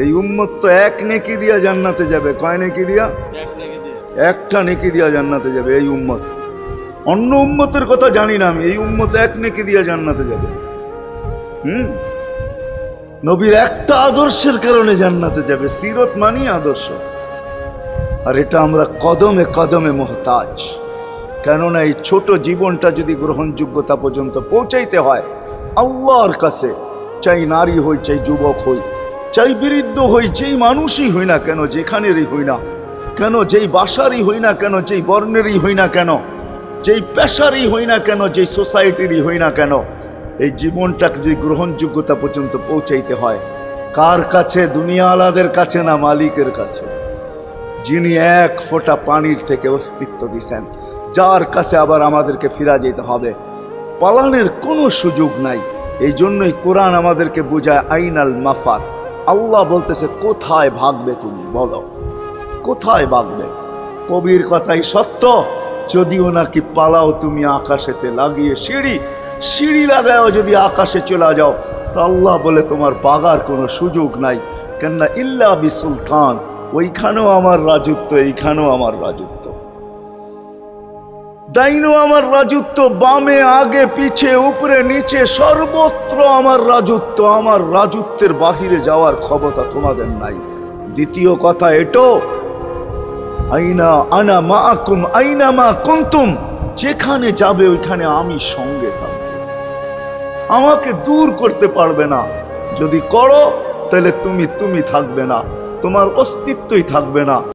এই উম্মত তো এক নেকি দিয়া জান্নাতে যাবে। কয় নেকি দিয়া? একটা নেকি দিয়া জান্নাতে যাবে এই উম্মত। অন্য উম্মতের কথা জানি না আমি, এই উম্মত এক নেকি দিয়া জান্নাতে যাবে। নবীর একটা আদর্শের কারণে জান্নাতে যাবে। সিরত মানি আদর্শ, আর এটা আমরা কদমে কদমে মুহতাজ। কেননা এই ছোট জীবনটা যদি গ্রহণযোগ্যতা পর্যন্ত পৌঁছাইতে হয় আল্লাহর কাছে, চাই নারী হই, চাই যুবক হই, চাই বৃদ্ধ হই, যেই মানুষই হই না কেন, যেখানেরই হই না কেন, যেই বাসারই হই না কেন, যেই বর্ণেরই হই না কেন, যেই পেশারই হই না কেন, যেই সোসাইটিরই হই না কেন, এই জীবনটাকে যদি গ্রহণযোগ্যতা পর্যন্ত পৌঁছাইতে হয় কার কাছে? দুনিয়াওয়ালাদের কাছে না, মালিকের কাছে, যিনি এক ফোঁটা পানির থেকে অস্তিত্ব দিছেন, যার কাছে আবার আমাদেরকে ফিরা যেতে হবে। পালানের কোনো সুযোগ নাই। এই জন্যই কোরআন আমাদেরকে বোঝায় আইনাল মাফার। আল্লাহ বলতেছে কোথায় ভাগবে তুমি, বলো কোথায় ভাগবে? কবির কথাই সত্য, যদিও নাকি পালাও তুমি আকাশেতে লাগিয়ে সিঁড়ি, সিঁড়ি লাগাও যদি আকাশে চলে যাও, তো আল্লাহ বলে তোমার বাগার কোনো সুযোগ নাই। কেননা ইল্লা বিসুলতান, ওইখানেও আমার রাজত্ব, এইখানেও আমার রাজত্ব, ডাইনো আমার রাজত্ব, বামে আগে পিছে উপরে নিচে সর্বত্র আমার রাজত্ব। আমার রাজত্বের বাহিরে যাওয়ার ক্ষমতা তোমাদের নাই। দ্বিতীয় কথা এটো, আইনা আনা মাআকুম আইনা মা কুনতুম, যেখানে যাবে ওইখানে আমি সঙ্গে থাকব, আমাকে দূর করতে পারবে না। যদি করো তাহলে তুমি থাকবে না, তোমার অস্তিত্বই থাকবে না।